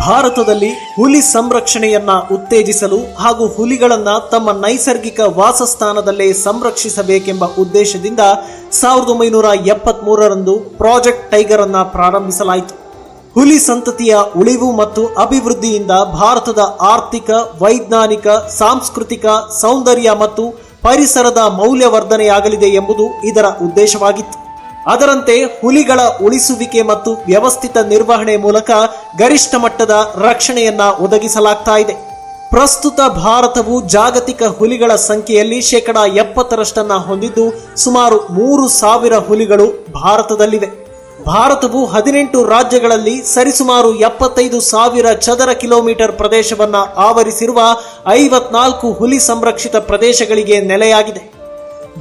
ಭಾರತದಲ್ಲಿ ಹುಲಿ ಸಂರಕ್ಷಣೆಯನ್ನ ಉತ್ತೇಜಿಸಲು ಹಾಗೂ ಹುಲಿಗಳನ್ನ ತಮ್ಮ ನೈಸರ್ಗಿಕ ವಾಸಸ್ಥಾನದಲ್ಲೇ ಸಂರಕ್ಷಿಸಬೇಕೆಂಬ ಉದ್ದೇಶದಿಂದ 1973ರಂದು ಪ್ರಾಜೆಕ್ಟ್ ಟೈಗರ್ ಅನ್ನ ಪ್ರಾರಂಭಿಸಲಾಯಿತು. ಹುಲಿ ಸಂತತಿಯ ಉಳಿವು ಮತ್ತು ಅಭಿವೃದ್ಧಿಯಿಂದ ಭಾರತದ ಆರ್ಥಿಕ, ವೈಜ್ಞಾನಿಕ, ಸಾಂಸ್ಕೃತಿಕ, ಸೌಂದರ್ಯ ಮತ್ತು ಪರಿಸರದ ಮೌಲ್ಯವರ್ಧನೆಯಾಗಲಿದೆ ಎಂಬುದು ಇದರ ಉದ್ದೇಶವಾಗಿತ್ತು. ಅದರಂತೆ ಹುಲಿಗಳ ಉಳಿಸುವಿಕೆ ಮತ್ತು ವ್ಯವಸ್ಥಿತ ನಿರ್ವಹಣೆ ಮೂಲಕ ಗರಿಷ್ಠ ಮಟ್ಟದ ರಕ್ಷಣೆಯನ್ನ ಒದಗಿಸಲಾಗ್ತಾ ಇದೆ. ಪ್ರಸ್ತುತ ಭಾರತವು ಜಾಗತಿಕ ಹುಲಿಗಳ ಸಂಖ್ಯೆಯಲ್ಲಿ 70% ಹೊಂದಿದ್ದು ಸುಮಾರು 3,000 ಹುಲಿಗಳು ಭಾರತದಲ್ಲಿವೆ. ಭಾರತವು 18 ರಾಜ್ಯಗಳಲ್ಲಿ ಸರಿಸುಮಾರು 75,000 ಚದರ ಕಿಲೋಮೀಟರ್ ಪ್ರದೇಶವನ್ನ ಆವರಿಸಿರುವ 54 ಹುಲಿ ಸಂರಕ್ಷಿತ ಪ್ರದೇಶಗಳಿಗೆ ನೆಲೆಯಾಗಿದೆ.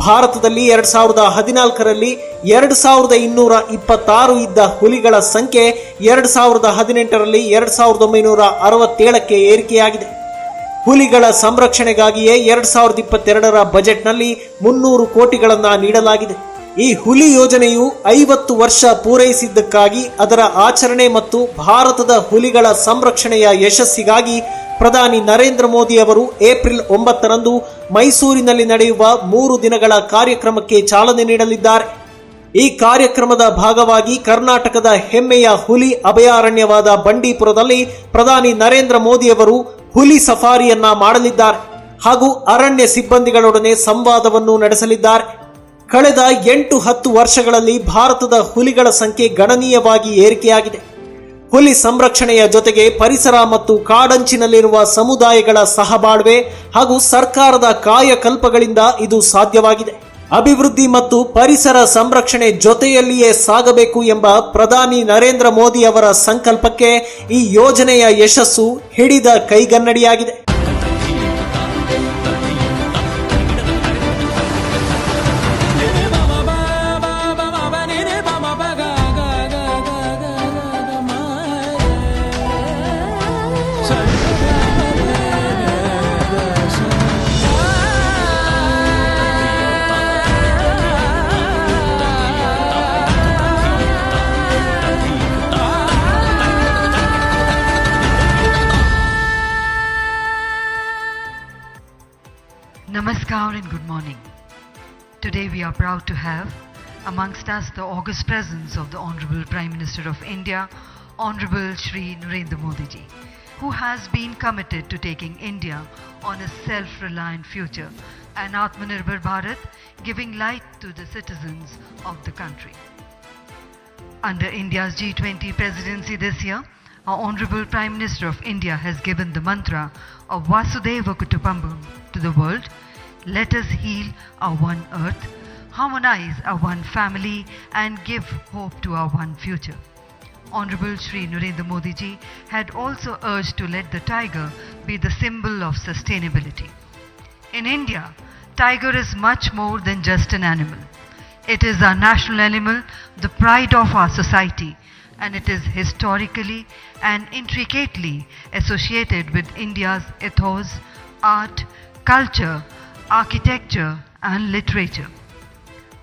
ಭಾರತದಲ್ಲಿ 2014ರಲ್ಲಿ 2226 ಇದ್ದ ಹುಲಿಗಳ ಸಂಖ್ಯೆ 2018ರಲ್ಲಿ 2967ಕ್ಕೆ ಏರಿಕೆಯಾಗಿದೆ. ಹುಲಿಗಳ ಸಂರಕ್ಷಣೆಗಾಗಿಯೇ 2022ರ ಬಜೆಟ್ನಲ್ಲಿ 300 ಕೋಟಿಗಳನ್ನ ನೀಡಲಾಗಿದೆ. ಈ ಹುಲಿ ಯೋಜನೆಯು 50 ವರ್ಷ ಪೂರೈಸಿದ್ದಕ್ಕಾಗಿ ಅದರ ಆಚರಣೆ ಮತ್ತು ಭಾರತದ ಹುಲಿಗಳ ಸಂರಕ್ಷಣೆಯ ಯಶಸ್ಸಿಗಾಗಿ ಪ್ರಧಾನಿ ನರೇಂದ್ರ ಮೋದಿ ಅವರು ಏಪ್ರಿಲ್ 9ರಂದು ಮೈಸೂರಿನಲ್ಲಿ ನಡೆಯುವ 3 ದಿನಗಳ ಕಾರ್ಯಕ್ರಮಕ್ಕೆ ಚಾಲನೆ ನೀಡಲಿದ್ದಾರೆ. ಈ ಕಾರ್ಯಕ್ರಮದ ಭಾಗವಾಗಿ ಕರ್ನಾಟಕದ ಹೆಮ್ಮೆಯ ಹುಲಿ ಅಭಯಾರಣ್ಯವಾದ ಬಂಡೀಪುರದಲ್ಲಿ ಪ್ರಧಾನಿ ನರೇಂದ್ರ ಮೋದಿ ಅವರು ಹುಲಿ ಸಫಾರಿಯನ್ನ ಮಾಡಲಿದ್ದಾರೆ ಹಾಗೂ ಅರಣ್ಯ ಸಿಬ್ಬಂದಿಗಳೊಡನೆ ಸಂವಾದವನ್ನು ನಡೆಸಲಿದ್ದಾರೆ. ಕಳೆದ 8-10 ವರ್ಷಗಳಲ್ಲಿ ಭಾರತದ ಹುಲಿಗಳ ಸಂಖ್ಯೆ ಗಣನೀಯವಾಗಿ ಏರಿಕೆಯಾಗಿದೆ. ಹುಲಿ ಸಂರಕ್ಷಣೆಯ ಜೊತೆಗೆ ಪರಿಸರ ಮತ್ತು ಕಾಡಂಚಿನಲ್ಲಿರುವ ಸಮುದಾಯಗಳ ಸಹಬಾಳ್ವೆ ಹಾಗೂ ಸರ್ಕಾರದ ಕಾಯಕಲ್ಪಗಳಿಂದ ಇದು ಸಾಧ್ಯವಾಗಿದೆ. ಅಭಿವೃದ್ಧಿ ಮತ್ತು ಪರಿಸರ ಸಂರಕ್ಷಣೆ ಜೊತೆಯಲ್ಲಿಯೇ ಸಾಗಬೇಕು ಎಂಬ ಪ್ರಧಾನಿ ನರೇಂದ್ರ ಮೋದಿ ಅವರ ಸಂಕಲ್ಪಕ್ಕೆ ಈ ಯೋಜನೆಯ ಯಶಸ್ಸು ಹಿಡಿದ ಕೈಗನ್ನಡಿಯಾಗಿದೆ. Namaskar and good morning. Today we are proud to have amongst us the august presence of the Honorable Prime Minister of India, Honorable Shri Narendra Modi ji, who has been committed to taking India on a self-reliant future and Atmanirbhar Bharat, giving light to the citizens of the country. Under India's G20 presidency this year, our Honorable Prime Minister of India has given the mantra of Vasudhaiva Kutumbakam to the world. Let us heal our one earth, harmonize our one family and give hope to our one future. Honorable Shri Narendra Modi ji had also urged to let the tiger be the symbol of sustainability. In India, tiger is much more than just an animal. It is our national animal, the pride of our society, and it is historically and intricately associated with India's ethos, art, culture, architecture and literature.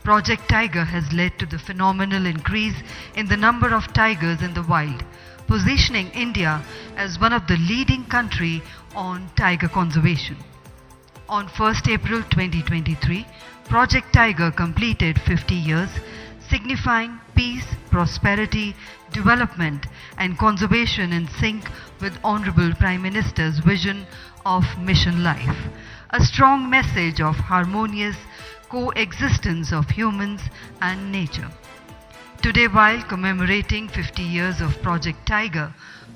Project Tiger has led to the phenomenal increase in the number of tigers in the wild, positioning India as one of the leading countries on tiger conservation. On 1st April 2023, Project Tiger completed 50 years, signifying peace, prosperity, development and conservation in sync with Honorable Prime Minister's vision of Mission Life, a strong message of harmonious coexistence of humans and nature. Today, while commemorating 50 years of Project Tiger,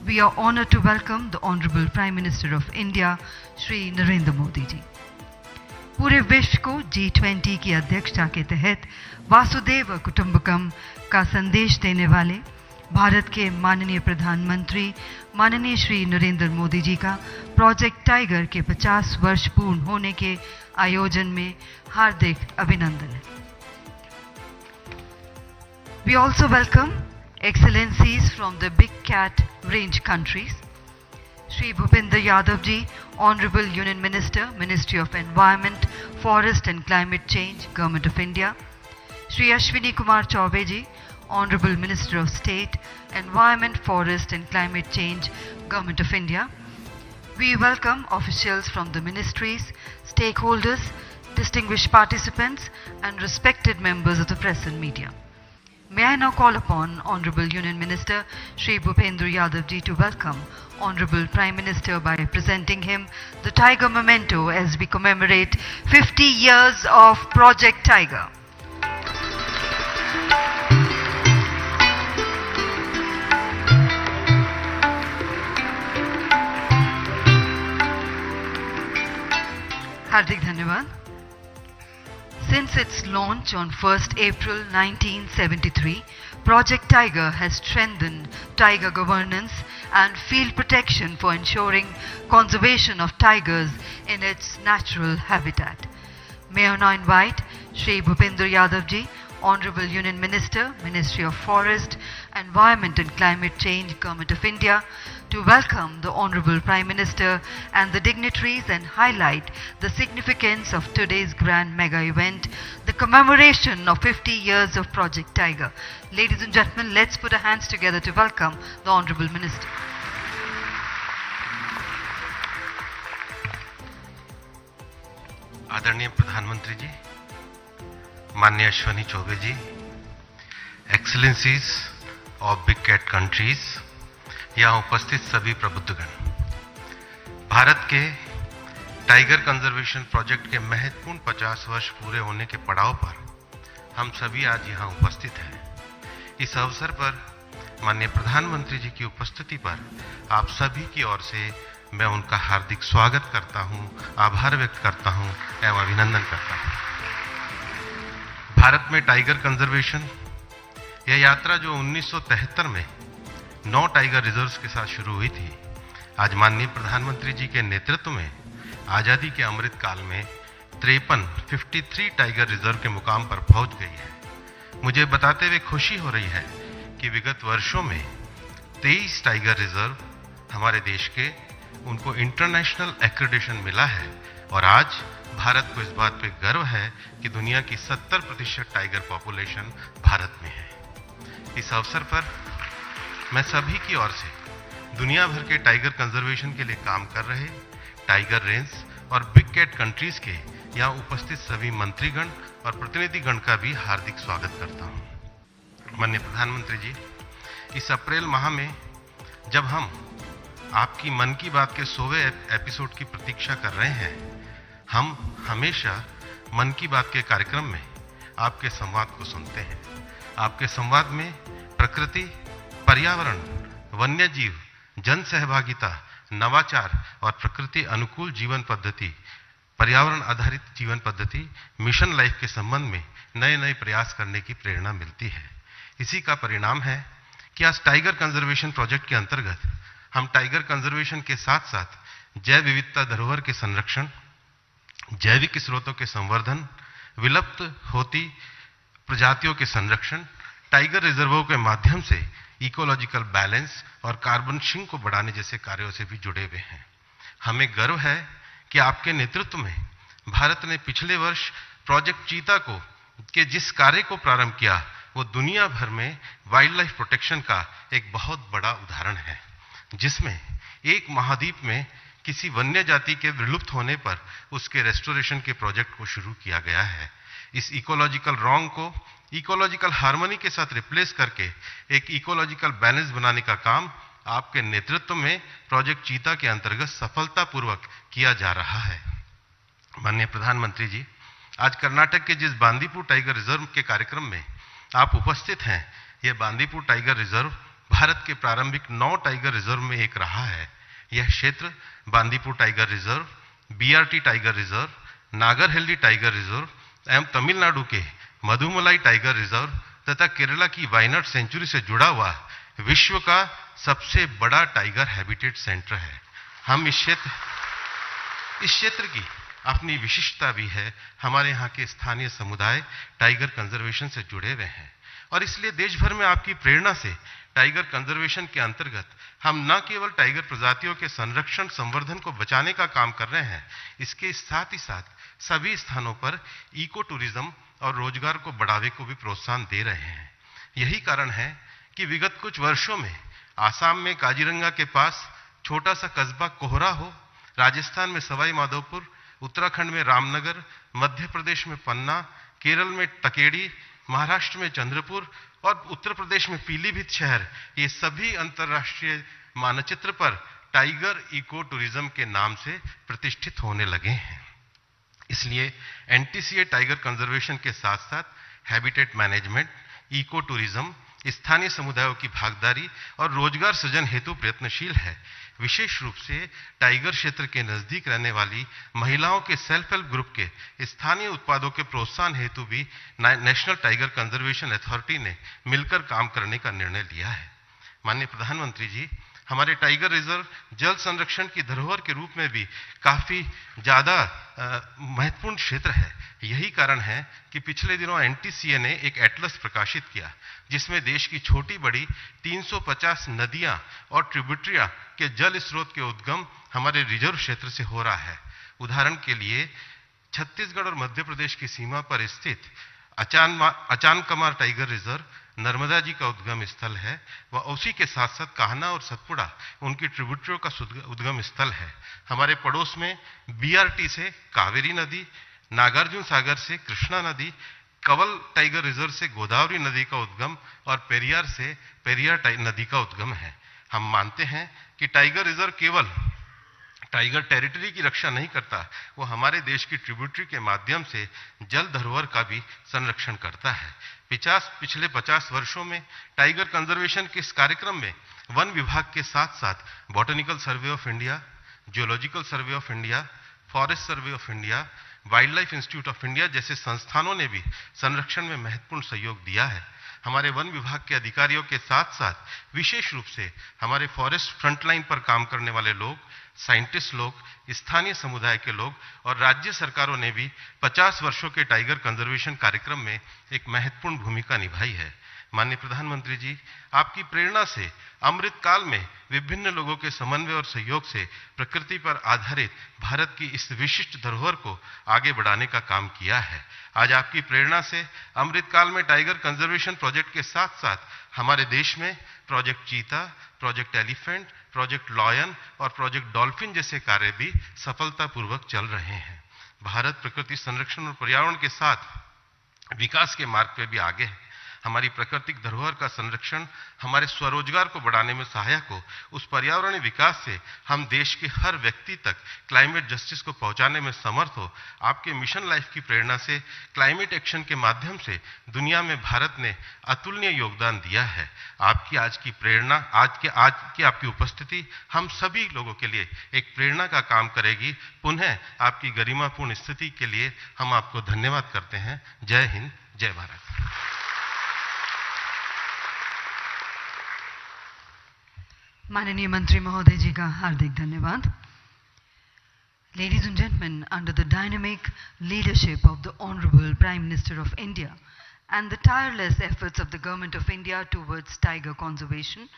we are honored to welcome the Honorable Prime Minister of India, Shri Narendra Modi ji. पूरे विश्व को G20 की अध्यक्षता के तहत वासुदेव कुटुंबकम का संदेश देने वाले भारत के माननीय प्रधानमंत्री माननीय श्री नरेंद्र मोदी जी का प्रोजेक्ट टाइगर के 50 वर्ष पूर्ण होने के आयोजन में हार्दिक अभिनंदन है. We also welcome excellencies from the big cat range countries. Shri Bhupinder Yadav ji, Honorable Union Minister, Ministry of Environment, Forest and Climate Change, Government of India. Shri Ashwini Kumar Chaube ji, Honorable Minister of State, Environment, Forest and Climate Change, Government of India. We welcome officials from the ministries, stakeholders, distinguished participants and respected members of the press and media. May I now call upon Honorable Union Minister Shri Bhupendra Yadav ji to welcome Honorable Prime Minister by presenting him the Tiger Memento as we commemorate 50 years of Project Tiger. Hardik Dhanyavad. Since its launch on 1st April 1973, Project Tiger has strengthened tiger governance and field protection for ensuring conservation of tigers in its natural habitat. May I now invite Shri Bhupendra Yadav ji, Honorable Union Minister, Ministry of Forest, Environment and Climate Change, Government of India, to welcome the Honorable Prime Minister and the dignitaries and highlight the significance of today's grand mega event, the commemoration of 50 years of Project Tiger. Ladies and gentlemen, let's put our hands together to welcome the Honorable Minister. आदरणीय प्रधानमंत्री जी, माननीय अश्वनी चौबे जी, एक्सीलेंसीज of big cat countries, यहाँ उपस्थित सभी प्रबुद्धगण, भारत के tiger conservation project के महत्वपूर्ण 50 वर्ष पूरे होने के पड़ाव पर हम सभी आज यहाँ उपस्थित हैं। इस अवसर पर माननीय प्रधानमंत्री जी की उपस्थिति पर आप सभी की ओर से मैं उनका हार्दिक स्वागत करता हूँ, आभार व्यक्त करता हूँ एवं अभिनंदन करता हूँ। भारत में टाइगर कंजर्वेशन यह यात्रा जो 1973 में 9 टाइगर रिजर्व्स के साथ शुरू हुई थी, आज माननीय प्रधानमंत्री जी के नेतृत्व में आजादी के अमृत काल में 53 टाइगर रिजर्व के मुकाम पर पहुंच गई है। मुझे बताते हुए खुशी हो रही है कि विगत वर्षों में 23 टाइगर रिजर्व हमारे देश के उनको इंटरनेशनल एक्रेडिटेशन मिला है और आज भारत को इस बात पे गर्व है कि दुनिया की 70% टाइगर पॉपुलेशन भारत में है। इस अवसर पर मैं सभी की ओर से दुनिया भर के टाइगर कंजर्वेशन के लिए काम कर रहे टाइगर रेंज और बिग कैट कंट्रीज के यहाँ उपस्थित सभी मंत्रीगण और प्रतिनिधिगण का भी हार्दिक स्वागत करता हूँ। माननीय प्रधानमंत्री जी, इस अप्रैल माह में जब हम आपकी मन की बात के 100वें एपिसोड की प्रतीक्षा कर रहे हैं, हम हमेशा मन की बात के कार्यक्रम में आपके संवाद को सुनते हैं। आपके संवाद में प्रकृति, पर्यावरण, वन्य जीव, जन सहभागिता, नवाचार और प्रकृति अनुकूल जीवन पद्धति, पर्यावरण आधारित जीवन पद्धति, मिशन लाइफ के संबंध में नए नए प्रयास करने की प्रेरणा मिलती है। इसी का परिणाम है कि आज टाइगर कंजर्वेशन प्रोजेक्ट के अंतर्गत हम टाइगर कंजर्वेशन के साथ साथ जैव विविधता धरोहर के संरक्षण, जैविक स्रोतों के संवर्धन, विलुप्त होती प्रजातियों के संरक्षण, टाइगर रिजर्वों के माध्यम से इकोलॉजिकल बैलेंस और कार्बन सिंक को बढ़ाने जैसे कार्यों से भी जुड़े हुए हैं। हमें गर्व है कि आपके नेतृत्व में भारत ने पिछले वर्ष प्रोजेक्ट चीता के जिस कार्य को प्रारंभ किया, वो दुनिया भर में वाइल्ड लाइफ प्रोटेक्शन का एक बहुत बड़ा उदाहरण है, जिसमें एक महाद्वीप में किसी वन्य जाति के विलुप्त होने पर उसके रेस्टोरेशन के प्रोजेक्ट को शुरू किया गया है। इस इकोलॉजिकल रॉन्ग को इकोलॉजिकल हार्मनी के साथ रिप्लेस करके एक इकोलॉजिकल बैलेंस बनाने का काम आपके नेतृत्व में प्रोजेक्ट चीता के अंतर्गत सफलतापूर्वक किया जा रहा है। माननीय प्रधानमंत्री जी, आज कर्नाटक के जिस बांदीपुर टाइगर रिजर्व के कार्यक्रम में आप उपस्थित हैं, यह बांदीपुर टाइगर रिजर्व भारत के प्रारंभिक 9 टाइगर रिजर्व में एक रहा है। यह क्षेत्र Bandipur tiger reserve, BRT tiger reserve, Nagarhole tiger reserve एवं तमिलनाडु के मधुमलाई टाइगर रिजर्व तथा केरला की वायनाड सेंचुरी से जुड़ा हुआ विश्व का सबसे बड़ा टाइगर हैबिटेट सेंटर है। हम इस क्षेत्र की अपनी विशिष्टता भी है। हमारे यहाँ के स्थानीय समुदाय टाइगर कंजर्वेशन से जुड़े हुए हैं और इसलिए देश भर में आपकी प्रेरणा से टाइगर कंजर्वेशन के अंतर्गत हम न केवल टाइगर प्रजातियों के संरक्षण संवर्धन को बचाने का काम कर रहे हैं, इसके साथ ही साथ सभी स्थानों पर इको टूरिज्म और रोजगार को बढ़ावे को भी प्रोत्साहन दे रहे हैं। यही कारण है कि विगत कुछ वर्षों में आसाम में काजीरंगा के पास छोटा सा कस्बा कोहरा हो, राजस्थान में सवाई माधोपुर, उत्तराखंड में रामनगर, मध्य प्रदेश में पन्ना, केरल में टकेड़ी, महाराष्ट्र में चंद्रपुर और उत्तर प्रदेश में पीलीभीत शहर, ये सभी अंतर्राष्ट्रीय मानचित्र पर टाइगर इको टूरिज्म के नाम से प्रतिष्ठित होने लगे हैं। इसलिए एनटीसीए टाइगर कंजर्वेशन के साथ साथ हैबिटेट मैनेजमेंट, इको टूरिज्म, स्थानीय समुदायों की भागीदारी और रोजगार सृजन हेतु प्रयत्नशील है। विशेष रूप से टाइगर क्षेत्र के नजदीक रहने वाली महिलाओं के सेल्फ हेल्प ग्रुप के स्थानीय उत्पादों के प्रोत्साहन हेतु भी नेशनल टाइगर कंजर्वेशन अथॉरिटी ने मिलकर काम करने का निर्णय लिया है। माननीय प्रधानमंत्री जी, हमारे टाइगर रिजर्व जल संरक्षण की धरोहर के रूप में भी काफी ज्यादा महत्वपूर्ण क्षेत्र है। यही कारण है कि पिछले दिनों एनटीसीए ने एक एटलस प्रकाशित किया, जिसमें देश की छोटी बड़ी 350 नदियां और ट्रिब्यूटरियां के जल स्रोत के उद्गम हमारे रिजर्व क्षेत्र से हो रहा है। उदाहरण के लिए छत्तीसगढ़ और मध्य प्रदेश की सीमा पर स्थित अचानकमार टाइगर रिजर्व नर्मदा जी का उद्गम स्थल है, व उसी के साथ साथ कान्हा और सतपुड़ा उनकी ट्रिब्यूटरियों का उद्गम स्थल है। हमारे पड़ोस में बीआरटी से कावेरी नदी, नागार्जुन सागर से कृष्णा नदी, कवल टाइगर रिजर्व से गोदावरी नदी का उद्गम और पेरियार से पेरियार नदी का उद्गम है। हम मानते हैं कि टाइगर रिजर्व केवल टाइगर टेरिटरी की रक्षा नहीं करता, वो हमारे देश की ट्रिब्यूटरी के माध्यम से जल धरोहर का भी संरक्षण करता है। पिछले 50 वर्षों में टाइगर कंजर्वेशन के इस कार्यक्रम में वन विभाग के साथ साथ botanical survey of India, geological survey of India, forest survey of India, wild life institute of India जैसे संस्थानों ने भी संरक्षण में महत्वपूर्ण सहयोग दिया है। हमारे वन विभाग के अधिकारियों के साथ साथ विशेष रूप से हमारे फॉरेस्ट फ्रंटलाइन पर काम करने वाले लोग, साइंटिस्ट लोग, स्थानीय समुदाय के लोग और राज्य सरकारों ने भी 50 वर्षों के टाइगर कंजर्वेशन कार्यक्रम में एक महत्वपूर्ण भूमिका निभाई है। माननीय प्रधानमंत्री जी, आपकी प्रेरणा से अमृत काल में विभिन्न लोगों के समन्वय और सहयोग से प्रकृति पर आधारित भारत की इस विशिष्ट धरोहर को आगे बढ़ाने का काम किया है। आज आपकी प्रेरणा से अमृत काल में टाइगर कंजर्वेशन प्रोजेक्ट के साथ साथ हमारे देश में प्रोजेक्ट चीता, प्रोजेक्ट एलिफेंट, प्रोजेक्ट लॉयन और प्रोजेक्ट डॉल्फिन जैसे कार्य भी सफलतापूर्वक चल रहे हैं। भारत प्रकृति संरक्षण और पर्यावरण के साथ विकास के मार्ग पे भी आगे है। हमारी प्राकृतिक धरोहर का संरक्षण हमारे स्वरोजगार को बढ़ाने में सहायक हो। उस पर्यावरणीय विकास से हम देश के हर व्यक्ति तक क्लाइमेट जस्टिस को पहुंचाने में समर्थ हो। आपके मिशन लाइफ की प्रेरणा से क्लाइमेट एक्शन के माध्यम से दुनिया में भारत ने अतुलनीय योगदान दिया है। आपकी आज की प्रेरणा, आज की आपकी उपस्थिति हम सभी लोगों के लिए एक प्रेरणा का काम करेगी। पुनः आपकी गरिमापूर्ण स्थिति के लिए हम आपको धन्यवाद करते हैं। जय हिंद, जय भारत। माननीय मंत्री महोदय जी का हार्दिक धन्यवाद। Ladies and gentlemen, under the dynamic leadership of the Honorable Prime Minister of India and the tireless efforts of the Government of India towards tiger conservation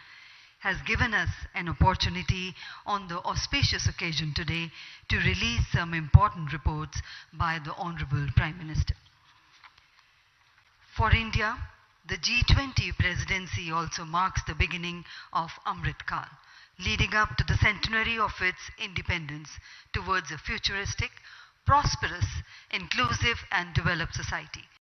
has given us an opportunity on the auspicious occasion today to release some important reports by the Honorable Prime Minister. For India, the G20 presidency also marks the beginning of Amrit Kaal, leading up to the centenary of its independence towards a futuristic, prosperous, inclusive and developed society.